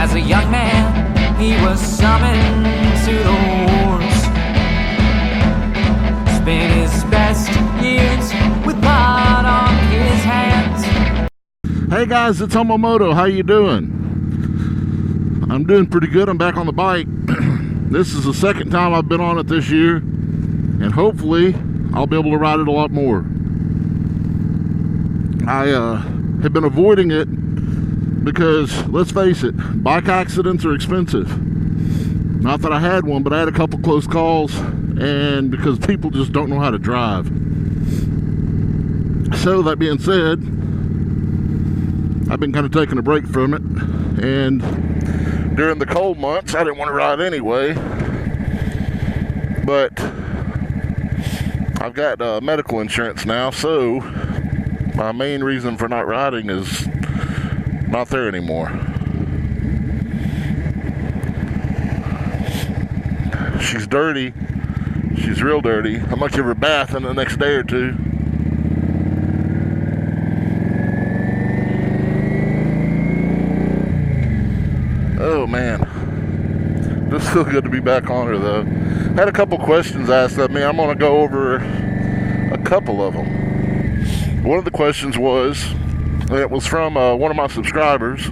As a young man, he was summoned to the wars. Spent his best years with blood on his hands. Hey guys, it's HomoMoto. How you doing? I'm doing pretty good. I'm back on the bike. This is the second time I've been on it this year, and hopefully I'll be able to ride it a lot more. I have been avoiding it because, let's face it, bike accidents are expensive. Not that I had one, but I had a couple close calls, and because people just don't know how to drive. So that being said, I've been kind of taking a break from it, and during the cold months I didn't want to ride anyway, but I've got medical insurance now, so my main reason for not riding is not there anymore. She's dirty. She's real dirty. I'm gonna give her a bath in the next day or two. Oh man, just feel good to be back on her though. Had a couple questions asked of me. I'm gonna go over a couple of them. One of the questions was, it was from one of my subscribers.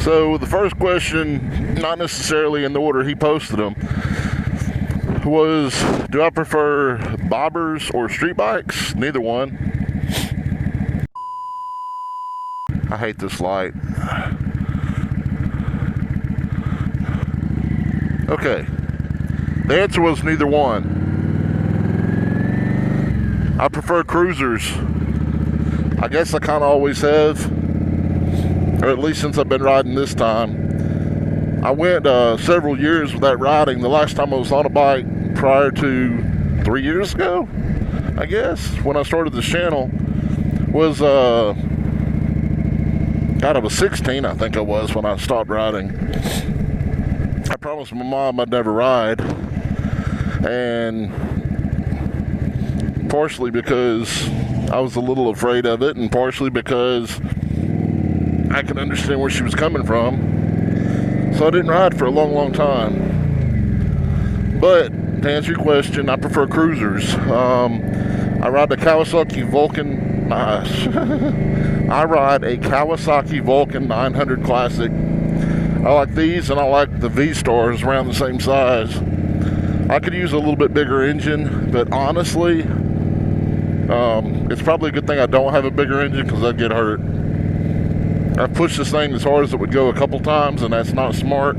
So the first question, not necessarily in the order he posted them, was, do I prefer bobbers or street bikes? Neither one. I hate this light. Okay, the answer was neither one. I prefer cruisers. I guess I kind of always have, or at least since I've been riding this time. I went several years without riding. The last time I was on a bike prior to 3 years ago, I guess, when I started this channel, was, God, I was 16, I think I was, when I stopped riding. I promised my mom I'd never ride, and partially because I was a little afraid of it, and partially because I could understand where she was coming from. So I didn't ride for a long time. But to answer your question, I prefer cruisers. I ride the Kawasaki Vulcan. I ride a Kawasaki Vulcan 900 Classic. I like these, and I like the V-Stars around the same size. I could use a little bit bigger engine, but honestly, it's probably a good thing I don't have a bigger engine, because I'd get hurt. I've pushed this thing as hard as it would go a couple times, and that's not smart,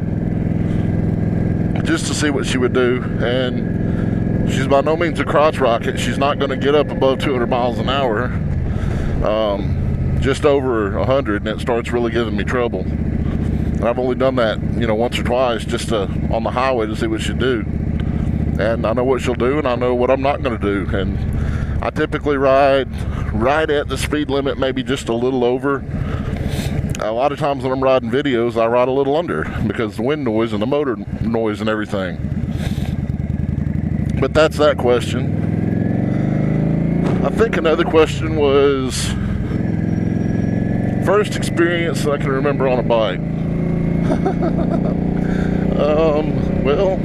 just to see what she would do. And she's by no means a crotch rocket. She's not going to get up above 200 miles an hour, just over 100, and it starts really giving me trouble. And I've only done that, once or twice, just on the highway to see what she'll do. And I know what she'll do, and I know what I'm not going to do. And I typically ride right at the speed limit, maybe just a little over. A lot of times when I'm riding videos, I ride a little under, because the wind noise and the motor noise and everything. But that's that question. I think another question was, first experience that I can remember on a bike. Well,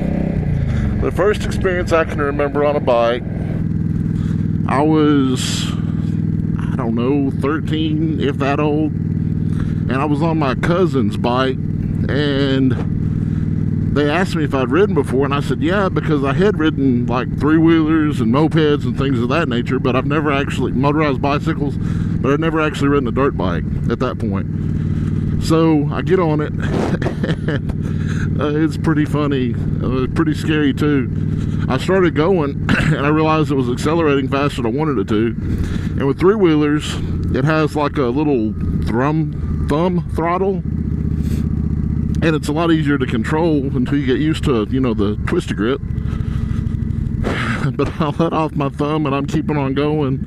the first experience I can remember on a bike, I was, 13, if that old, and I was on my cousin's bike, and they asked me if I'd ridden before, and I said yeah, because I had ridden like three-wheelers and mopeds and things of that nature, but I've never actually, motorized bicycles, but I've never actually ridden a dirt bike at that point. So I get on it, and it's pretty funny, pretty scary too. I started going, and I realized it was accelerating faster than I wanted it to. And with three-wheelers, it has like a little thumb throttle, and it's a lot easier to control until you get used to, the twisty grip. But I let off my thumb, and I'm keeping on going,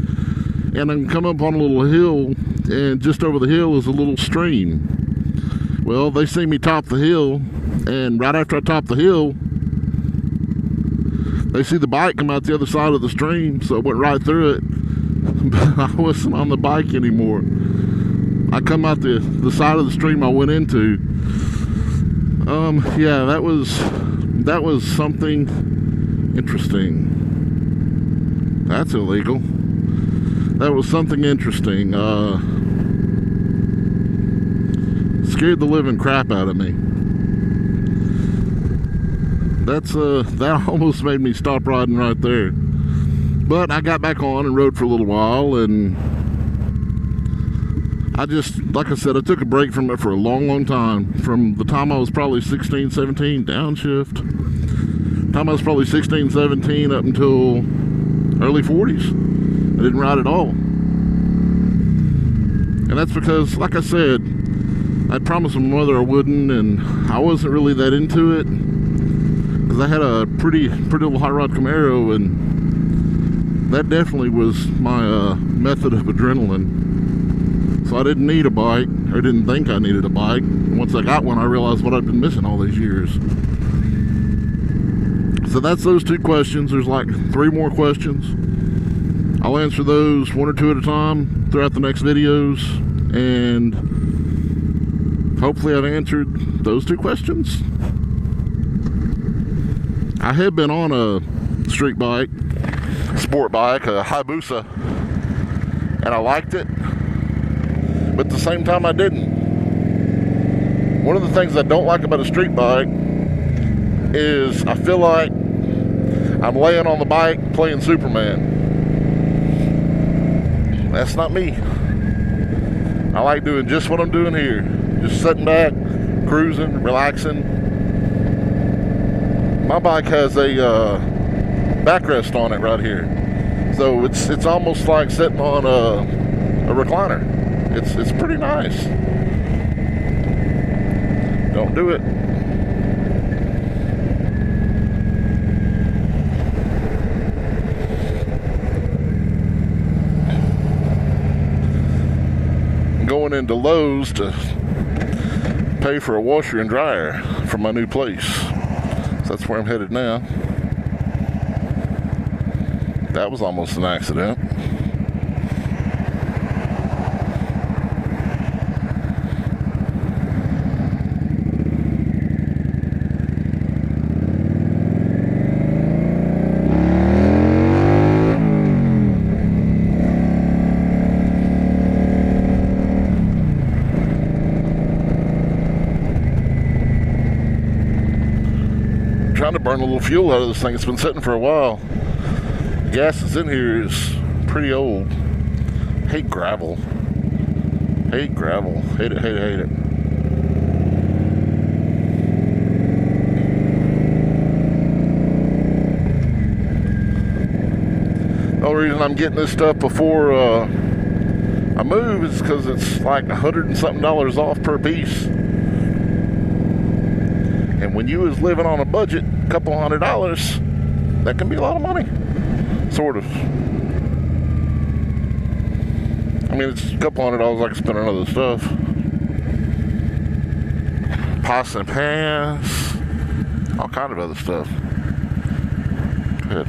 and I come up on a little hill, and just over the hill is a little stream. Well, they see me top the hill, and right after I top the hill, they see the bike come out the other side of the stream, so I went right through it. But I wasn't on the bike anymore. I come out the side of the stream I went into. Yeah, that was something interesting. That's illegal. That was something interesting. Scared the living crap out of me. That almost made me stop riding right there. But I got back on and rode for a little while, and I just, like I said, I took a break from it for a long time. From the time I was probably 16, 17, downshift. Time I was probably 16, 17 up until early 40s. I didn't ride at all. And that's because, like I said, I promised my mother I wouldn't, and I wasn't really that into it. Because I had a pretty little hot rod Camaro, and that definitely was my method of adrenaline. So I didn't need a bike, or didn't think I needed a bike. And once I got one, I realized what I'd been missing all these years. So that's those 2 questions. There's like 3 more questions. I'll answer those 1 or 2 at a time throughout the next videos, and hopefully I've answered those 2 questions. I had been on a street bike, sport bike, a Hayabusa, and I liked it, but at the same time I didn't. One of the things I don't like about a street bike is I feel like I'm laying on the bike playing Superman. That's not me. I like doing just what I'm doing here. Just sitting back, cruising, relaxing. My bike has a backrest on it right here. So it's almost like sitting on a recliner. It's pretty nice. Don't do it. Going into Lowe's to pay for a washer and dryer for my new place. So that's where I'm headed now. That was almost an accident. Trying to burn a little fuel out of this thing. It's been sitting for a while. The gas that's in here is pretty old. Hate gravel. Hate gravel. Hate it, hate it, hate it. The only reason I'm getting this stuff before I move is because it's like $100 and something off per piece. And when you was living on a budget, a couple $100, that can be a lot of money. Sort of. I mean, it's a couple $100 I can spend on other stuff. Pots and pans, all kind of other stuff. Good.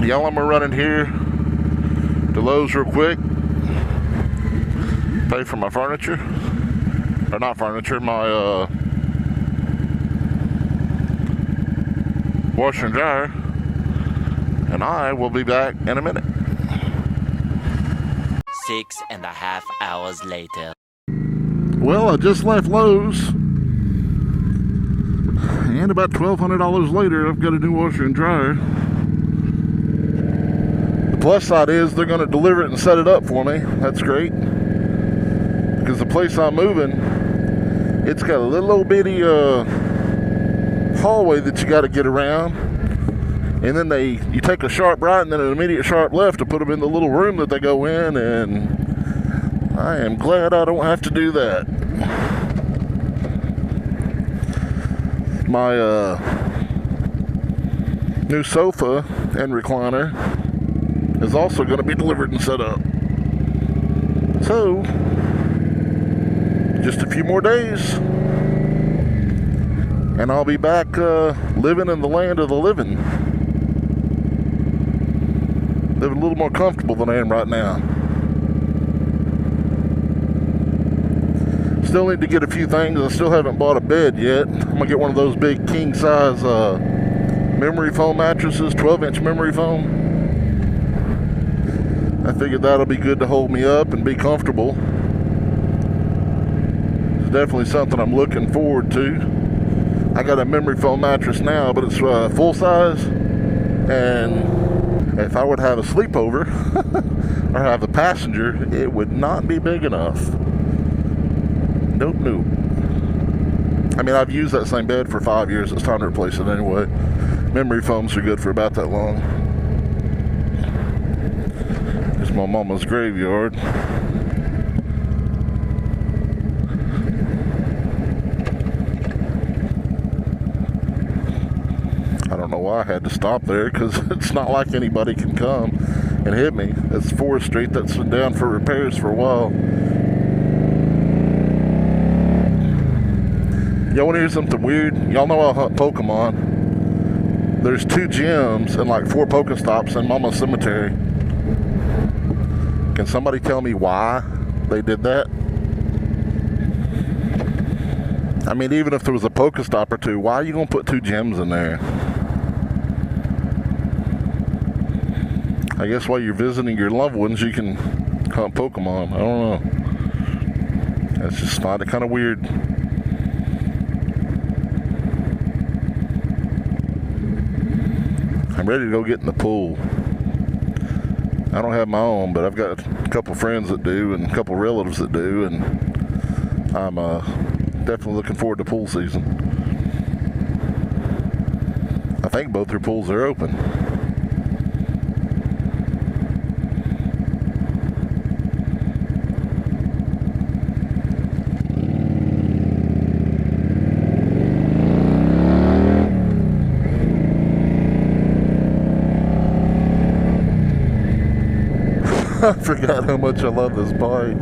Y'all, I'm gonna run in here to Lowe's real quick, pay for my furniture, or not furniture, my washer and dryer, and I will be back in a minute. 6.5 hours later. Well, I just left Lowe's, and about $1,200 later, I've got a new washer and dryer. Plus side is they're going to deliver it and set it up for me. That's great, because the place I'm moving, it's got a little old bitty hallway that you got to get around, and then you take a sharp right and then an immediate sharp left to put them in the little room that they go in, and I am glad I don't have to do that. My new sofa and recliner is also going to be delivered and set up. So, just a few more days, and I'll be back living in the land of the living. Living a little more comfortable than I am right now. Still need to get a few things. I still haven't bought a bed yet. I'm gonna get one of those big king size memory foam mattresses, 12-inch memory foam. I figured that'll be good to hold me up and be comfortable. It's definitely something I'm looking forward to. I got a memory foam mattress now, but it's full size, and if I would have a sleepover or have a passenger, it would not be big enough. Nope. I mean, I've used that same bed for 5 years. It's time to replace it anyway. Memory foams are good for about that long. It's my mama's graveyard. I don't know why I had to stop there, because it's not like anybody can come and hit me. It's 4th Street that's been down for repairs for a while. Y'all want to hear something weird? Y'all know I hunt Pokemon. There's 2 gyms and like 4 Pokestops in Mama's cemetery. Can somebody tell me why they did that? I mean, even if there was a Pokestop or 2, why are you going to put 2 gyms in there? I guess while you're visiting your loved ones, you can hunt Pokemon. I don't know. That's just find it kind of weird. I'm ready to go get in the pool. I don't have my own, but I've got a couple friends that do and a couple relatives that do, and I'm definitely looking forward to pool season. I think both their pools are open. I forgot how much I love this bike.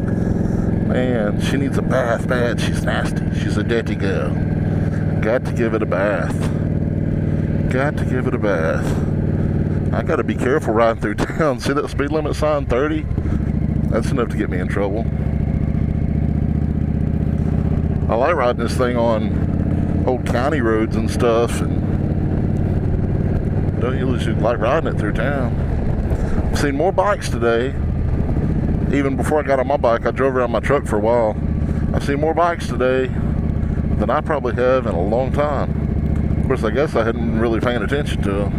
Man, she needs a bath bad. She's nasty. She's a dirty girl. Got to give it a bath. Got to give it a bath. I got to be careful riding through town. See that speed limit sign, 30? That's enough to get me in trouble. I like riding this thing on old county roads and stuff, and don't usually like riding it through town. I've seen more bikes today. Even before I got on my bike, I drove around my truck for a while. I've seen more bikes today than I probably have in a long time. Of course, I guess I hadn't been really paying attention to them.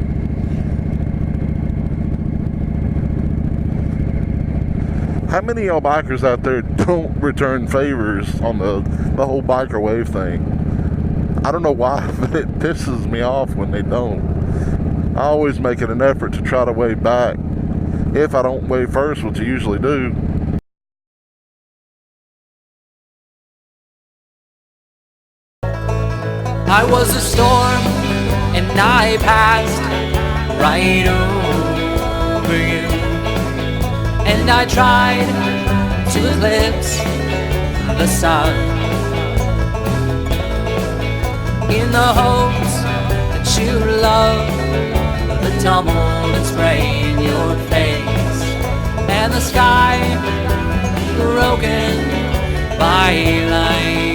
How many of y'all bikers out there don't return favors on the whole biker wave thing? I don't know why, but it pisses me off when they don't. I always make it an effort to try to wave back. If I don't wave first, which I usually do. I was a storm and I passed right over you, and I tried to eclipse the sun in the hopes that you love the tumble and spray in your face, and the sky broken by light.